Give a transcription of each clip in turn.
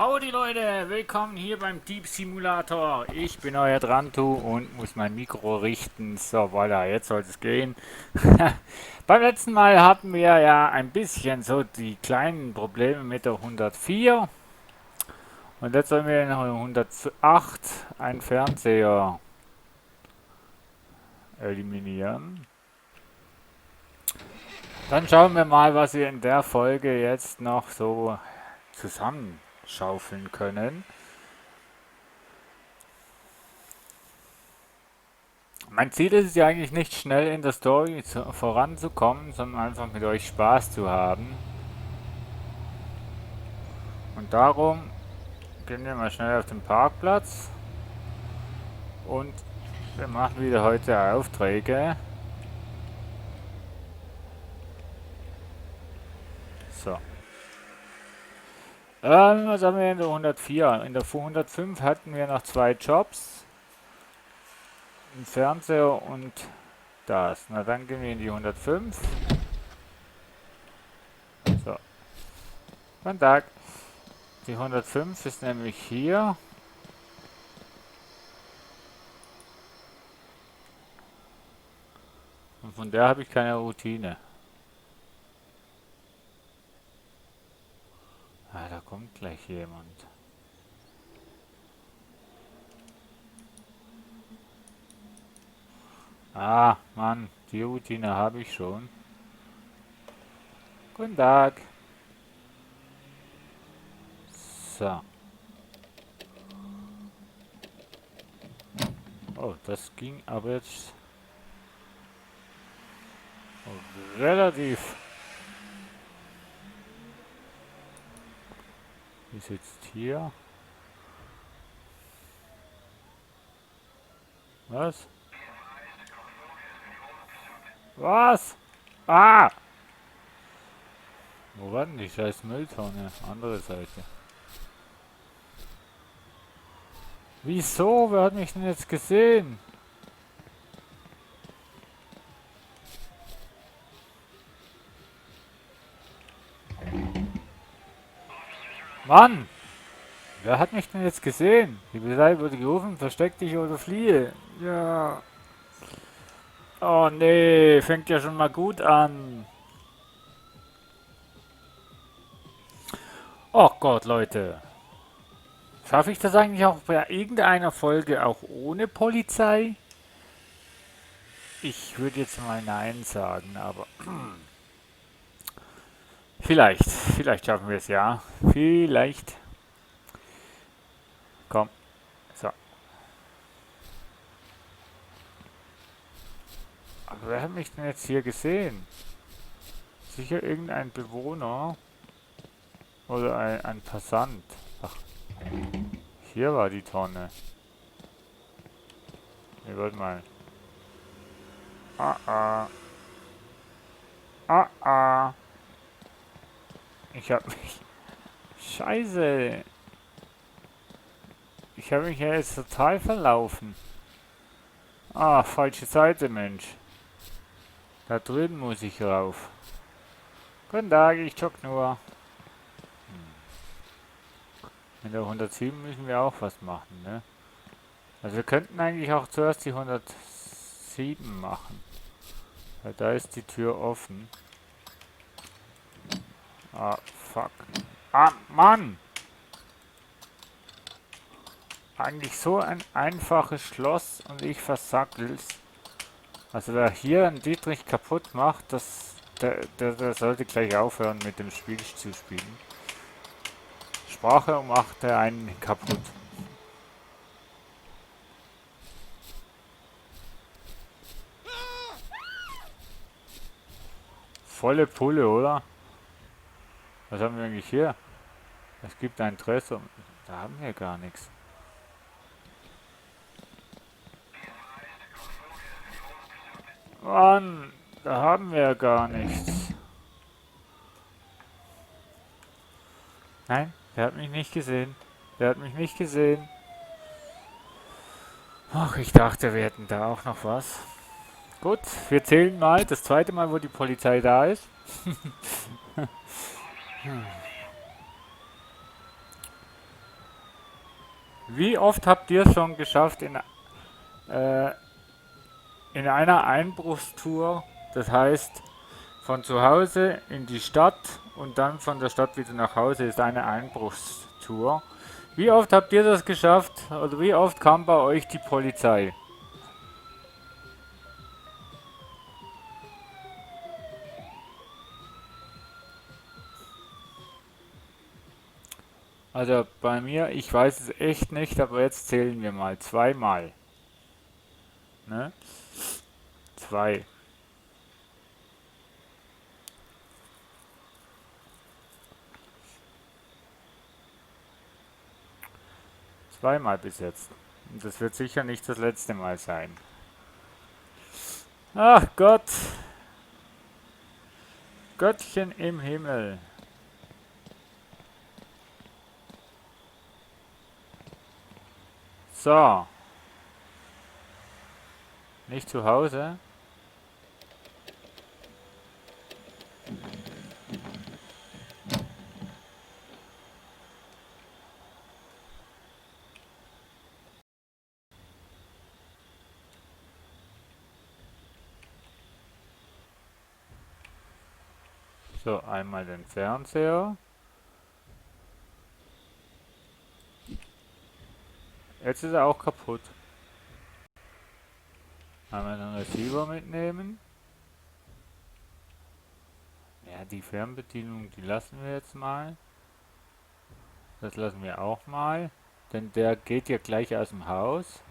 Howdy Leute, willkommen hier beim Deep Simulator. Ich bin euer Drantu und muss mein Mikro richten. So, voilà, jetzt sollte es gehen. Beim letzten Mal hatten wir ja ein bisschen so die kleinen Probleme mit der 104. Und jetzt sollen wir noch 108 einen Fernseher eliminieren. Dann schauen wir mal, was wir in der Folge jetzt noch so zusammenschaufeln können. Mein Ziel ist es ja eigentlich nicht schnell in der Story voranzukommen, sondern einfach mit euch Spaß zu haben. Und darum gehen wir mal schnell auf den Parkplatz und wir machen wieder heute Aufträge. So. Was haben wir in der 104? In der 105 hatten wir noch zwei Jobs. Ein Fernseher und das. Na dann gehen wir in die 105. So. Guten Tag. Die 105 ist nämlich hier. Und von der habe ich keine Routine. Ah, da kommt gleich jemand. Ah, Mann, die Routine habe ich schon. Guten Tag. So. Oh, das ging aber jetzt relativ. Die sitzt hier. Was? Was? Ah! Wo war denn die scheiß Mülltonne? Andere Seite. Wieso? Wer hat mich denn jetzt gesehen? Mann! Wer hat mich denn jetzt gesehen? Die Polizei wurde gerufen, versteck dich oder fliehe. Ja. Oh nee, fängt ja schon mal gut an. Oh Gott, Leute. Schaffe ich das eigentlich auch bei irgendeiner Folge auch ohne Polizei? Ich würde jetzt mal Nein sagen, aber vielleicht schaffen wir es ja. Vielleicht. Komm, so. Aber wer hat mich denn jetzt hier gesehen? Sicher irgendein Bewohner oder ein Passant. Ach, hier war die Tonne. Wir wollten mal. Ah, ah. Ah, ah. Ich hab mich. Scheiße. Ich habe mich ja jetzt total verlaufen. Ah, falsche Seite, Mensch. Da drüben muss ich rauf. Guten Tag, ich jogge nur. In der 107 müssen wir auch was machen, ne? Also wir könnten eigentlich auch zuerst die 107 machen. Weil da ist die Tür offen. Ah, fuck. Ah, Mann! Eigentlich so ein einfaches Schloss und ich versackel's. Also wer hier einen Dietrich kaputt macht, der sollte gleich aufhören mit dem Spiel zu spielen. Sprache macht er einen kaputt. Volle Pulle, oder? Was haben wir eigentlich hier? Es gibt einen Tresor. Da haben wir gar nichts. Mann, da haben wir gar nichts. Nein, der hat mich nicht gesehen. Der hat mich nicht gesehen. Ach, ich dachte, wir hätten da auch noch was. Gut, wir zählen mal das zweite Mal, wo die Polizei da ist. Wie oft habt ihr es schon geschafft, in einer Einbruchstour, das heißt von zu Hause in die Stadt und dann von der Stadt wieder nach Hause, ist eine Einbruchstour. Wie oft habt ihr das geschafft oder wie oft kam bei euch die Polizei? Also bei mir, ich weiß es echt nicht, aber jetzt zählen wir mal. Zweimal. Ne? Zwei. Zweimal bis jetzt. Und das wird sicher nicht das letzte Mal sein. Ach Gott, Göttchen im Himmel. So, nicht zu Hause. So, einmal den Fernseher. Jetzt ist er auch kaputt. Einmal den Receiver mitnehmen. Ja, die Fernbedienung, die lassen wir jetzt mal. Das lassen wir auch mal. Denn der geht ja gleich aus dem Haus.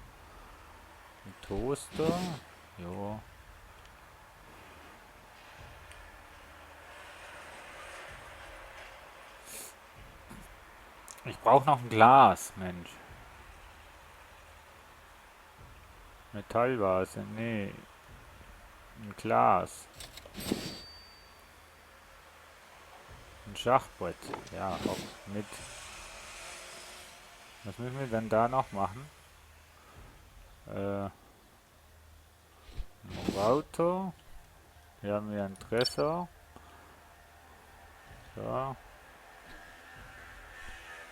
Ein Toaster. Jo. Ich brauche noch ein Glas, Mensch. Metallvase, nee. Ein Glas. Ein Schachbrett. Ja, auch mit. Was müssen wir denn da noch machen? Ein Auto. Hier haben wir einen Tresor. So.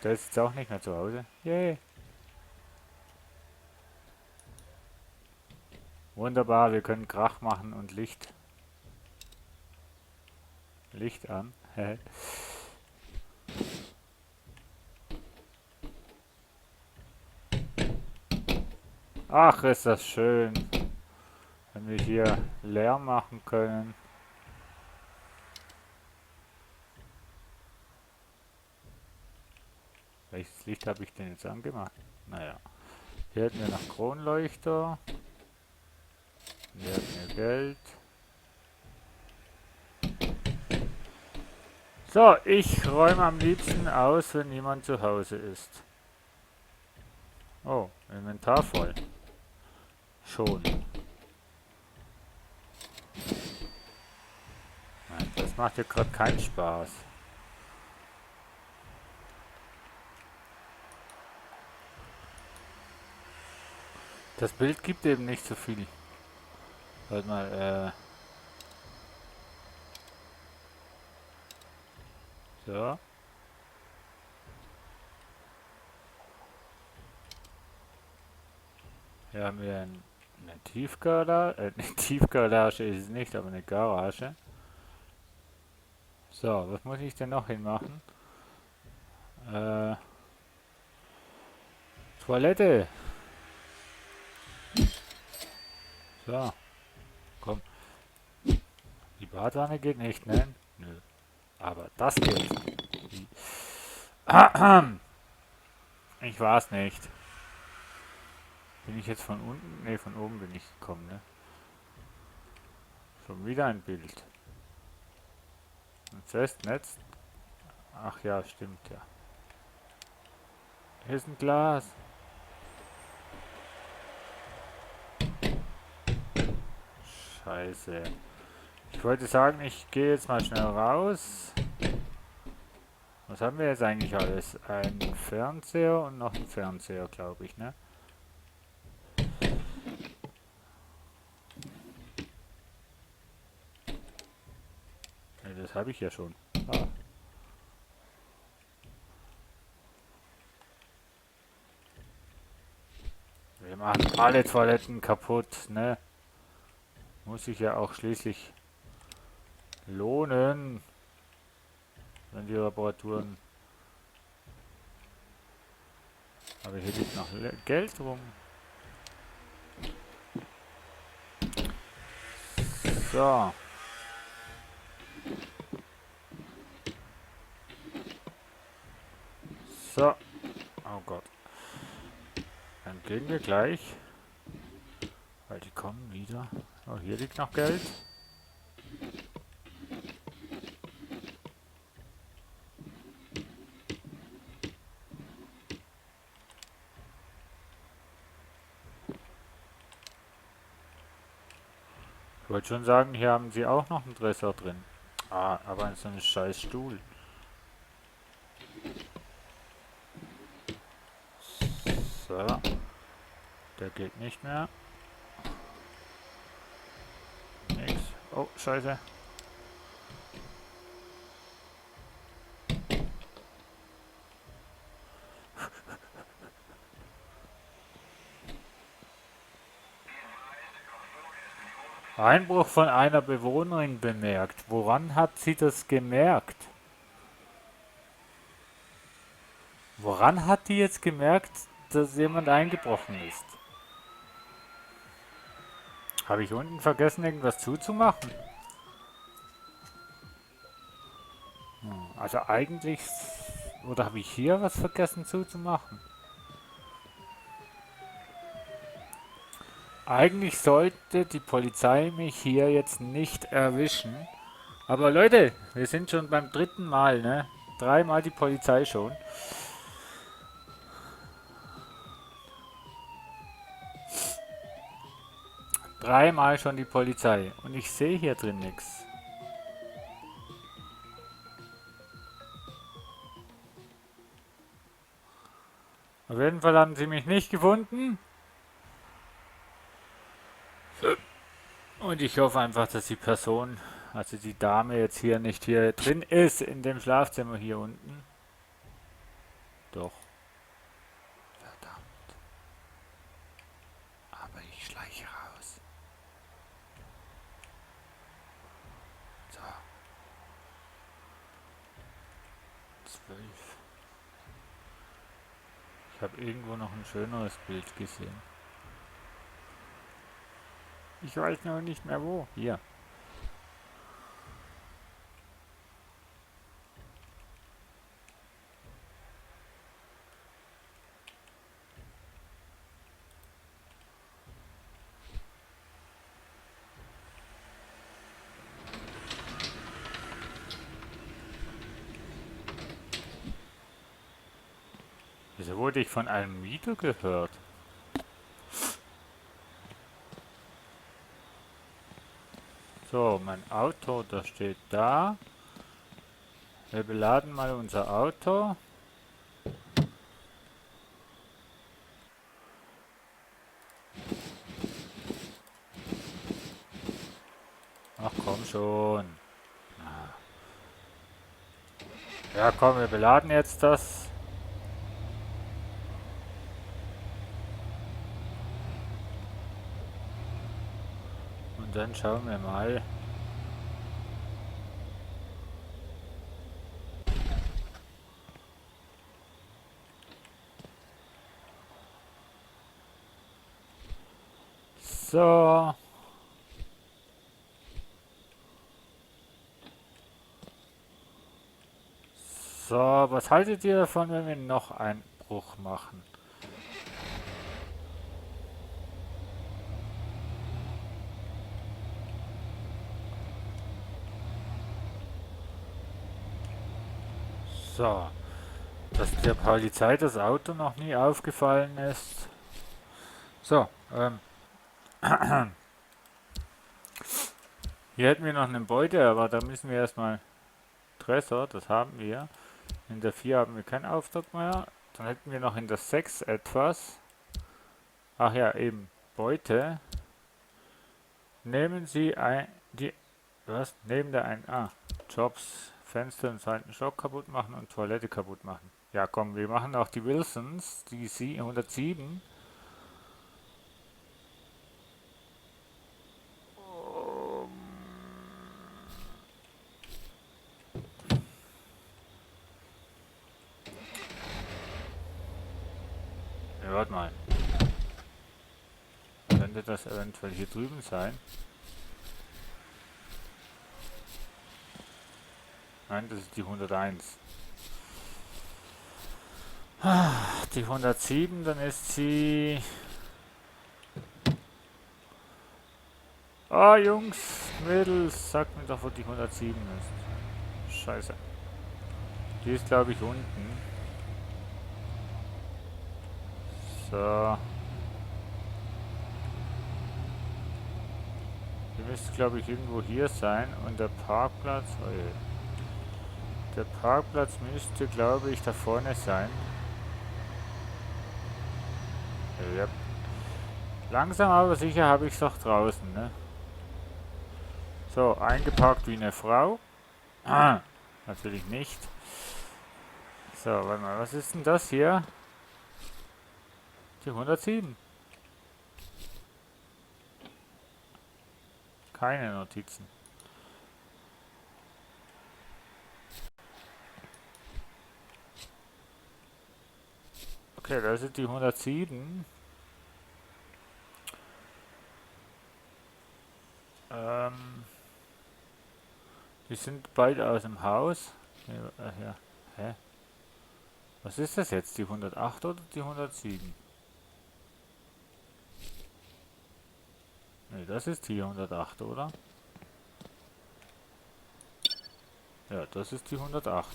Der ist jetzt auch nicht mehr zu Hause. Yay. Wunderbar, wir können Krach machen und Licht an. Ach, ist das schön, wenn wir hier Lärm machen können. Welches Licht habe ich denn jetzt angemacht? Naja. Hier hätten wir noch Kronleuchter. Hier hätten wir Geld. So, ich räume am liebsten aus, wenn niemand zu Hause ist. Oh, Inventar voll. Schon. Nein, das macht ja gerade keinen Spaß. Das Bild gibt eben nicht so viel. Warte mal, so. Hier haben wir eine Tiefgarage. Eine Tiefgarage ist es nicht, aber eine Garage. So, was muss ich denn noch hinmachen? Äh, Toilette. So, komm. Die Badwanne geht nicht, ne? Nö. Aber das geht. Ich weiß nicht. Bin ich jetzt von unten? Ne, von oben bin ich gekommen, ne? Schon wieder ein Bild. Ein Festnetz. Ach ja, stimmt ja. Hier ist ein Glas. Scheiße. Ich wollte sagen, ich gehe jetzt mal schnell raus. Was haben wir jetzt eigentlich alles? Ein Fernseher und noch ein Fernseher, glaube ich, ne? Ne, das habe ich ja schon. Ah. machen alle Toiletten kaputt, ne? Muss sich ja auch schließlich lohnen, wenn die Reparaturen. Aber hier liegt noch Geld rum. So. So. Oh Gott. Dann gehen wir gleich. Weil die kommen wieder. Oh, hier liegt noch Geld. Ich wollte schon sagen, hier haben sie auch noch einen Tresor drin. Ah, aber in so einem scheiß Stuhl. So. Der geht nicht mehr. Nix. Oh, scheiße. Einbruch von einer Bewohnerin bemerkt. Woran hat sie das gemerkt? Woran hat die jetzt gemerkt, dass jemand eingebrochen ist? Habe ich unten vergessen, irgendwas zuzumachen? Also eigentlich... Oder habe ich hier was vergessen zuzumachen? Eigentlich sollte die Polizei mich hier jetzt nicht erwischen. Aber Leute, wir sind schon beim dritten Mal, ne? Dreimal die Polizei schon. Dreimal schon die Polizei. Und ich sehe hier drin nichts. Auf jeden Fall haben sie mich nicht gefunden. Und ich hoffe einfach, dass die Person, also die Dame jetzt hier nicht hier drin ist, in dem Schlafzimmer hier unten. Doch. Verdammt. Aber ich schleiche raus. So. 12. Ich habe irgendwo noch ein schöneres Bild gesehen. Ich weiß noch nicht mehr wo. Hier. Wieso wurde ich von einem Mieter gehört? So, mein Auto, das steht da. Wir beladen mal unser Auto. Ach komm schon. Ja komm, wir beladen jetzt das. Und dann schauen wir mal. So. So, was haltet ihr davon, wenn wir noch einen Bruch machen? So. Dass der Polizei das Auto noch nie aufgefallen ist. So, hier hätten wir noch einen Beute, aber da müssen wir erstmal Tresor, das haben wir. In der 4 haben wir keinen Auftrag mehr. Dann hätten wir noch in der 6 etwas. Ach ja, eben. Beute. Nehmen Sie was? Neben der Jobs, Fenster im zweiten Stock kaputt machen und Toilette kaputt machen. Ja komm, wir machen auch die Wilsons, die 107. Ja, warte mal. Könnte das eventuell hier drüben sein? Nein, das ist die 101. Die 107, dann ist sie... Ah, Jungs, Mädels, sagt mir doch, wo die 107 ist. Scheiße. Die ist, glaube ich, unten. So. Die müsste, glaube ich, irgendwo hier sein. Und der Parkplatz... Oh je. Der Parkplatz müsste, glaube ich, da vorne sein. Ja. Langsam aber sicher habe ich es doch draußen, ne? So, eingeparkt wie eine Frau. Ah, natürlich nicht. So, warte mal, was ist denn das hier? Die 107. Keine Notizen. Okay, das ist die 107. Die sind beide aus dem Haus. Ja. Hä? Was ist das jetzt? Die 108 oder die 107? Ne, das ist die 108, oder? Ja, das ist die 108.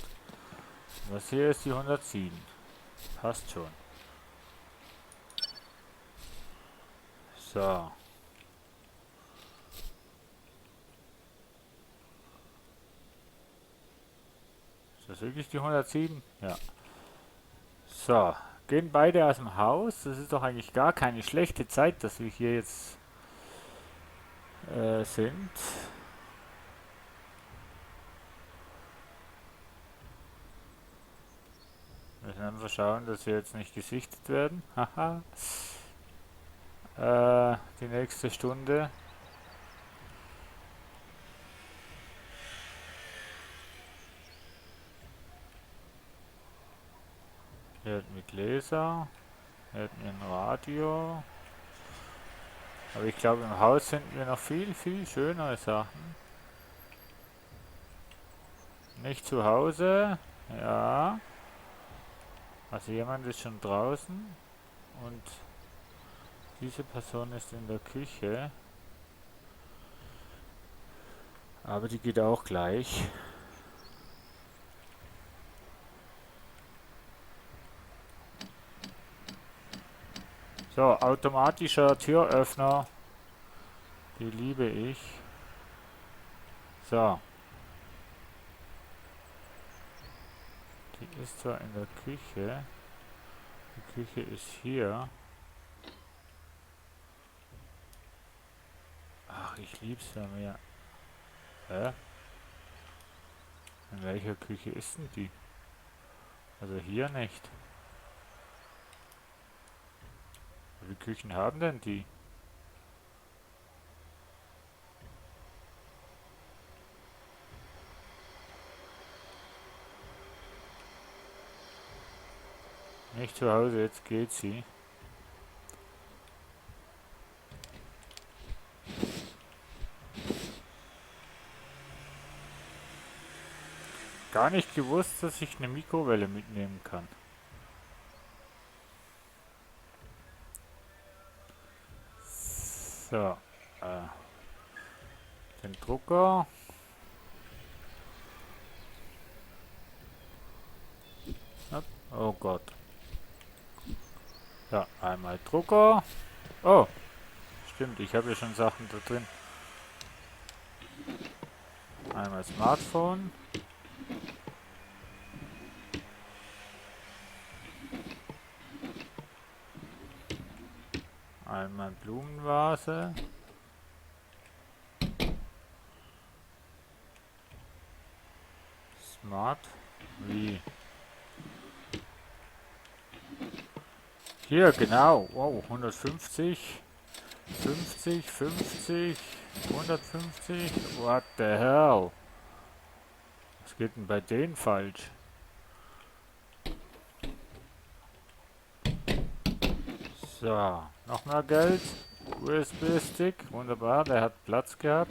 Das hier ist die 107. Passt schon. So. Ist das wirklich die 107? Ja. So. Gehen beide aus dem Haus. Das ist doch eigentlich gar keine schlechte Zeit, dass wir hier jetzt sind. Wir müssen einfach schauen, dass wir jetzt nicht gesichtet werden. Haha. Die nächste Stunde. Hier hätten wir Gläser. Hier hätten wir ein Radio. Aber ich glaube, im Haus finden wir noch viel, viel schönere Sachen. Nicht zu Hause. Ja. Also jemand ist schon draußen. Und diese Person ist in der Küche. Aber die geht auch gleich. So, automatischer Türöffner. Die liebe ich. So. Die ist zwar in der Küche. Die Küche ist hier. Ach, ich lieb's ja mehr. Hä? In welcher Küche ist denn die? Also hier nicht. Wie viele Küchen haben denn die? Nicht zu Hause, jetzt geht sie. Gar nicht gewusst, dass ich eine Mikrowelle mitnehmen kann. So, den Drucker. Oh Gott. Ja, einmal Drucker. Oh, stimmt, ich habe ja schon Sachen da drin. Einmal Smartphone. Einmal Blumenvase. Smart. Wie? Hier, genau. Wow, 150. 50, 50, 150. What the hell? Was geht denn bei denen falsch? So, noch mehr Geld. USB-Stick, wunderbar, der hat Platz gehabt.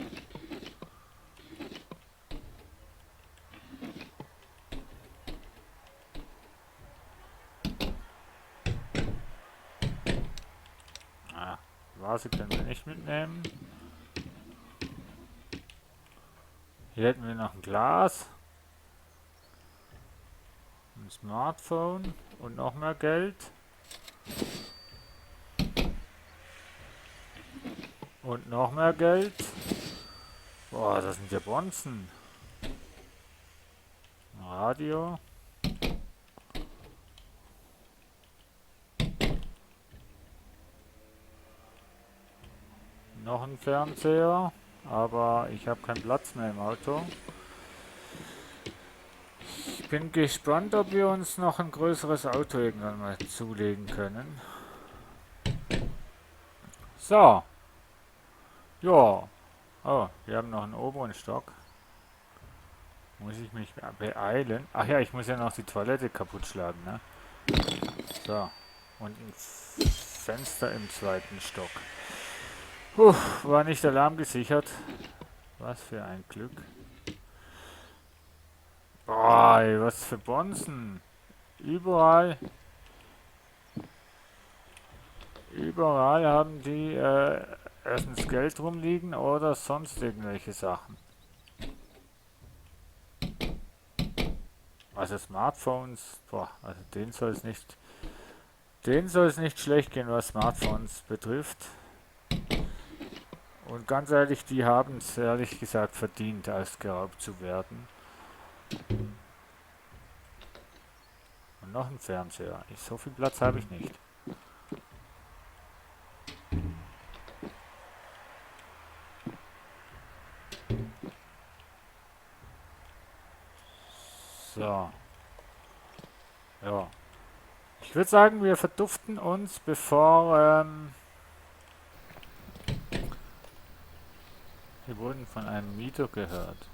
Ah, Vase können wir nicht mitnehmen. Hier hätten wir noch ein Glas. Ein Smartphone und noch mehr Geld. Und noch mehr Geld. Boah, das sind ja Bonzen. Radio. Noch ein Fernseher. Aber ich habe keinen Platz mehr im Auto. Ich bin gespannt, ob wir uns noch ein größeres Auto irgendwann mal zulegen können. So. Ja. Oh, wir haben noch einen oberen Stock. Muss ich mich beeilen? Ach ja, ich muss ja noch die Toilette kaputt schlagen, ne? So. Und ein Fenster im zweiten Stock. Puh, war nicht alarmgesichert. Was für ein Glück. Boah, ey, was für Bonzen. Überall. Überall haben die erstens Geld rumliegen oder sonst irgendwelche Sachen. Also Smartphones, boah, also denen soll es nicht schlecht gehen, was Smartphones betrifft. Und ganz ehrlich, die haben es ehrlich gesagt verdient, als geraubt zu werden. Und noch ein Fernseher. So viel Platz habe ich nicht. So. Ja. Ich würde sagen, wir verduften uns, bevor wir wurden von einem Mieter gehört.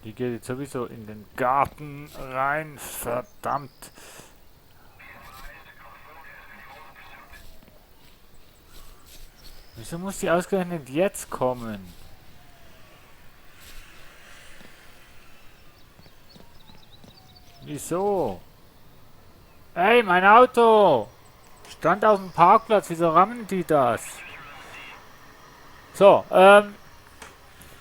Die geht jetzt sowieso in den Garten rein. Verdammt. Wieso muss die ausgerechnet jetzt kommen? Wieso? Ey, mein Auto! Stand auf dem Parkplatz, wieso rammen die das? So,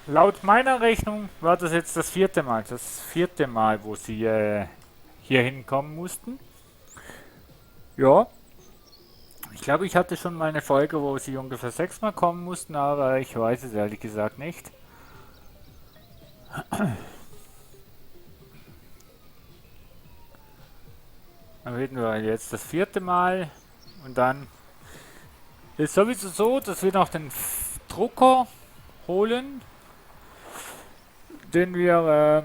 laut meiner Rechnung war das jetzt das vierte Mal. Das vierte Mal, wo sie hier hinkommen mussten. Ja. Ich glaube, ich hatte schon mal eine Folge, wo sie ungefähr sechsmal kommen mussten, aber ich weiß es ehrlich gesagt nicht. Dann reden wir jetzt das vierte Mal und dann ist sowieso so, dass wir noch den Drucker holen, den wir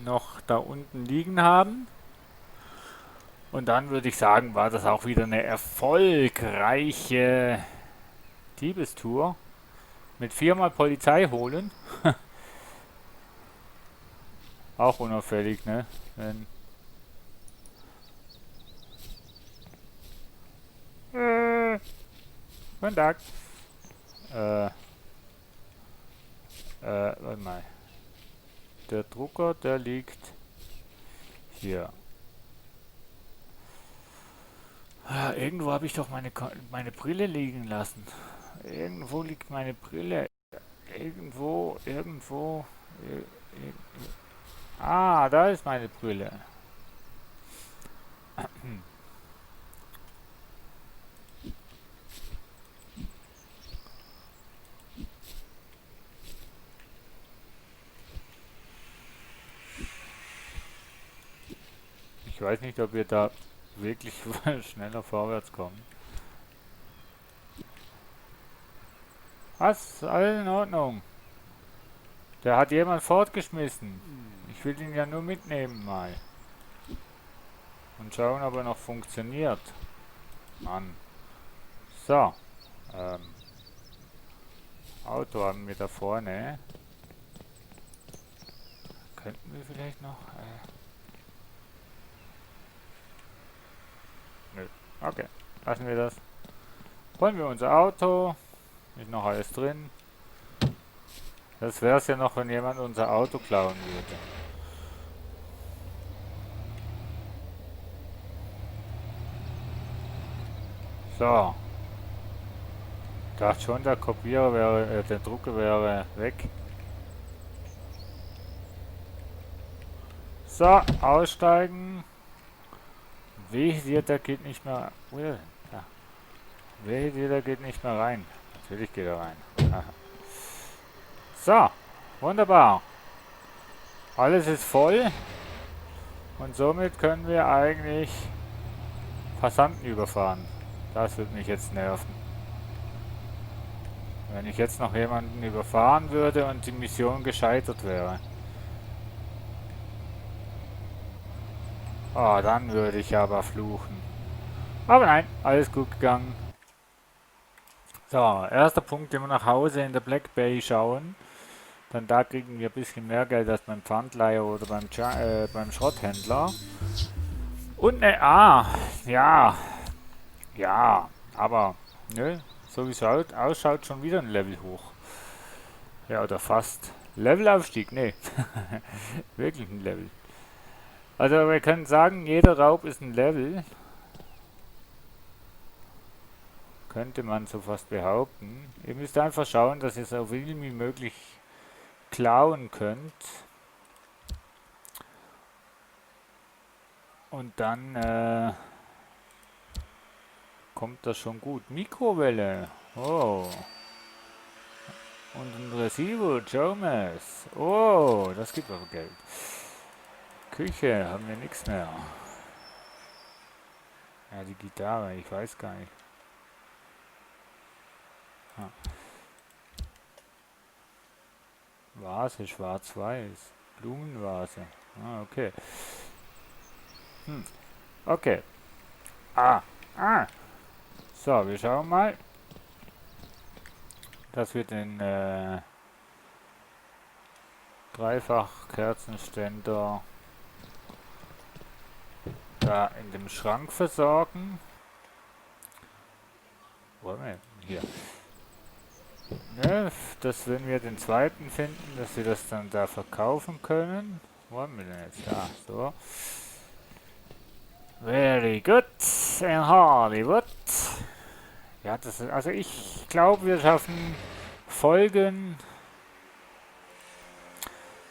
noch da unten liegen haben. Und dann würde ich sagen, war das auch wieder eine erfolgreiche Diebestour. Mit viermal Polizei holen. Auch unauffällig, ne? Wenn guten Tag. Warte mal. Der Drucker, der liegt hier. Irgendwo habe ich doch meine Brille liegen lassen. Irgendwo liegt meine Brille. Irgendwo. Ah, da ist meine Brille. Ich weiß nicht, ob wir da wirklich schneller vorwärts kommen. Was? Alles in Ordnung. Der hat jemand fortgeschmissen. Ich will ihn ja nur mitnehmen mal. Und schauen, ob er noch funktioniert. Mann. So. Auto haben wir da vorne. Könnten wir vielleicht noch... Okay, lassen wir das. Holen wir unser Auto. Ist noch alles drin. Das wäre es ja noch, wenn jemand unser Auto klauen würde. So. Ich dachte schon, der Kopierer wäre, der Drucker wäre weg. So, aussteigen. Wehe, der geht nicht mehr. Ja. Wehe, der geht nicht mehr rein. Natürlich geht er rein. Aha. So, wunderbar. Alles ist voll. Und somit können wir eigentlich Passanten überfahren. Das wird mich jetzt nerven. Wenn ich jetzt noch jemanden überfahren würde und die Mission gescheitert wäre. Oh, dann würde ich aber fluchen. Aber nein, alles gut gegangen. So, erster Punkt, immer nach Hause in der Black Bay schauen. Dann da kriegen wir ein bisschen mehr Geld als beim Pfandleiher oder beim Schrotthändler. Und ne, ja, aber, nö, so wie es ausschaut, schon wieder ein Level hoch. Ja, oder fast. Levelaufstieg, nee. Wirklich ein Level. Also wir können sagen, jeder Raub ist ein Level. Könnte man so fast behaupten. Ihr müsst einfach schauen, dass ihr so viel wie möglich klauen könnt. Und dann kommt das schon gut. Mikrowelle. Oh. Und ein Receiver, Jomes. Oh, das gibt aber Geld. Küche, haben wir nichts mehr. Ja, die Gitarre, ich weiß gar nicht. Ah. Vase, schwarz-weiß. Blumenvase. Ah, okay. Okay. So, wir schauen mal, dass wir den Dreifach-Kerzenständer da in dem Schrank versorgen. Hier. Ne, dass wenn wir den zweiten finden, dass wir das dann da verkaufen können. Wo haben wir denn jetzt? Da, so. Very good in Hollywood. Ja, das ist, also ich glaube, wir schaffen Folgen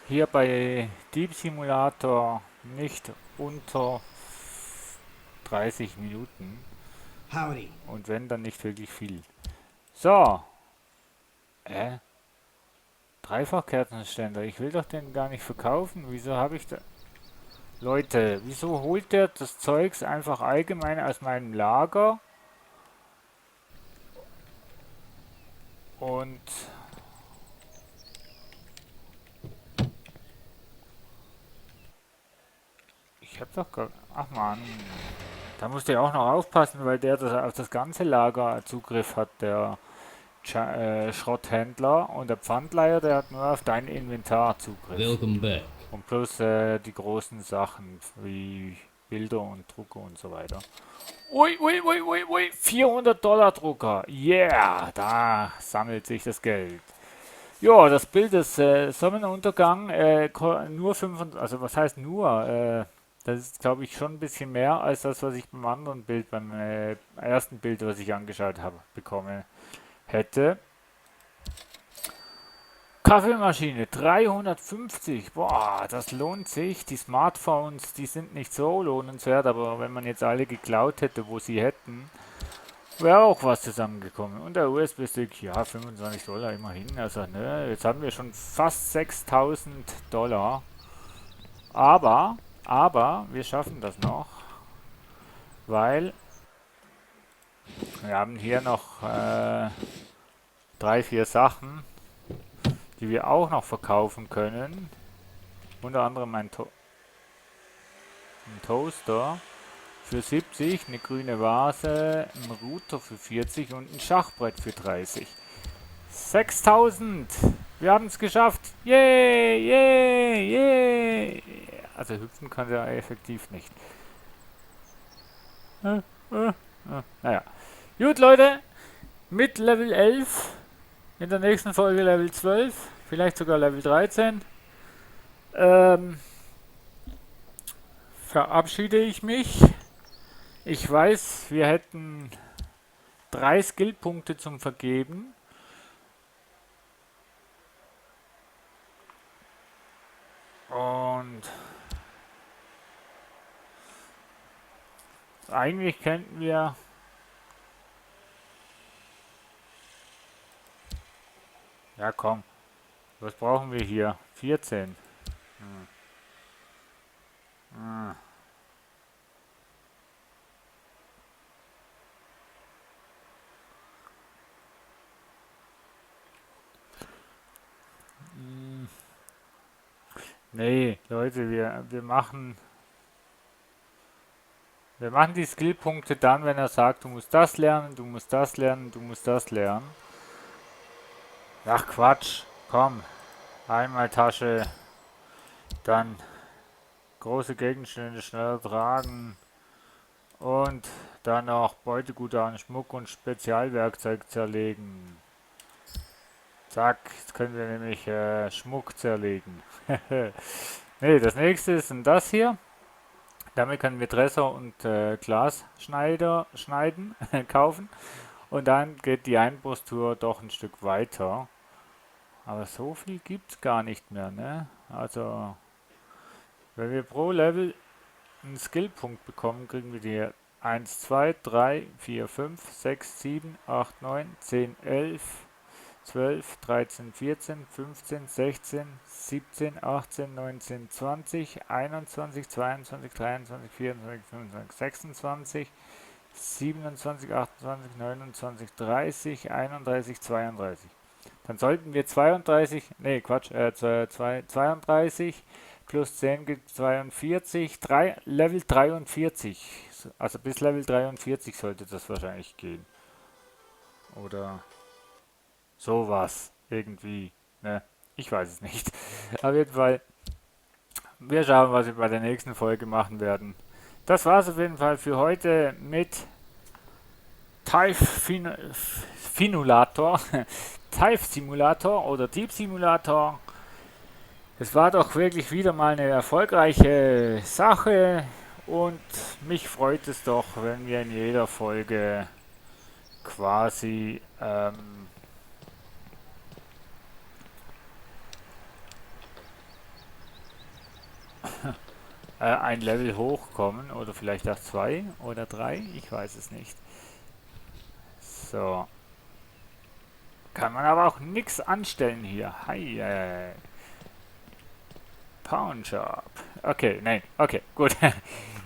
hier bei Deep Simulator nicht unter 30 Minuten. Howdy. Und wenn, dann nicht wirklich viel. So. Dreifachkerzenständer. Ich will doch den gar nicht verkaufen. Wieso habe ich da... Leute, wieso holt der das Zeugs einfach allgemein aus meinem Lager? Und... Ich hab doch gar... Ach man. Da musst du ja auch noch aufpassen, weil der das auf das ganze Lager Zugriff hat, der Schrotthändler. Und der Pfandleiher, der hat nur auf dein Inventar Zugriff. Welcome back. Und plus die großen Sachen wie Bilder und Drucker und so weiter. Ui, 400 $, Drucker. Yeah, da sammelt sich das Geld. Ja, das Bild des Sonnenuntergang, nur 5, also was heißt nur? Das ist, glaube ich, schon ein bisschen mehr als das, was ich beim anderen Bild, beim ersten Bild, was ich angeschaut habe, bekommen hätte. Kaffeemaschine 350. Boah, das lohnt sich. Die Smartphones, die sind nicht so lohnenswert, aber wenn man jetzt alle geklaut hätte, wo sie hätten, wäre auch was zusammengekommen. Und der USB-Stick, ja, 25 $ immerhin. Also, ne, jetzt haben wir schon fast 6000 $. Aber wir schaffen das noch, weil wir haben hier noch 3, 4 Sachen, die wir auch noch verkaufen können. Unter anderem ein Toaster für 70, eine grüne Vase, ein Router für 40 und ein Schachbrett für 30. 6000! Wir haben es geschafft! Yay! Also hüpfen kann er effektiv nicht. Naja. Gut, Leute, mit Level 11, in der nächsten Folge Level 12, vielleicht sogar Level 13, ähm, verabschiede ich mich. Ich weiß, wir hätten 3 Skillpunkte zum Vergeben. Und eigentlich könnten wir... Ja, komm. Was brauchen wir hier? 14. Hm. Hm. Hm. Nee, Leute, wir machen die Skillpunkte dann, wenn er sagt, du musst das lernen, du musst das lernen, du musst das lernen. Ach Quatsch, komm. Einmal Tasche, dann große Gegenstände schneller tragen und dann noch Beutegut an Schmuck und Spezialwerkzeug zerlegen. Zack, jetzt können wir nämlich Schmuck zerlegen. Ne, das nächste ist das hier. Damit können wir Dresser und Glasschneider schneiden, kaufen. Und dann geht die Einbruchstour doch ein Stück weiter. Aber so viel gibt es gar nicht mehr, ne? Also, wenn wir pro Level einen Skillpunkt bekommen, kriegen wir die 1, 2, 3, 4, 5, 6, 7, 8, 9, 10, 11, 12, 13, 14, 15, 16, 17, 18, 19, 20, 21, 22, 23, 24, 25, 26, 27, 28, 29, 30, 31, 32. Dann sollten wir 32, nee, Quatsch, 32 plus 10 gibt 42, Level 43. Also bis Level 43 sollte das wahrscheinlich gehen. Oder sowas. Irgendwie. Ne? Ich weiß es nicht. Auf jeden Fall, wir schauen, was wir bei der nächsten Folge machen werden. Das war es auf jeden Fall für heute mit Finulator, Type Simulator oder Deep Simulator. Es war doch wirklich wieder mal eine erfolgreiche Sache und mich freut es doch, wenn wir in jeder Folge quasi ein Level hochkommen oder vielleicht auch 2 oder 3, ich weiß es nicht. So, kann man aber auch nichts anstellen hier. Hi, Pawn Shop. Okay, nein, okay, gut.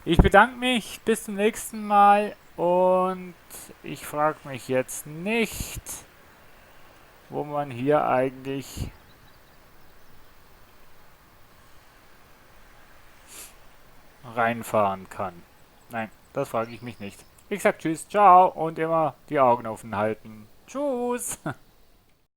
Ich bedanke mich, bis zum nächsten Mal und ich frage mich jetzt nicht, wo man hier eigentlich reinfahren kann. Nein, das frage ich mich nicht. Ich sag Tschüss, ciao und immer die Augen offen halten. Tschüss.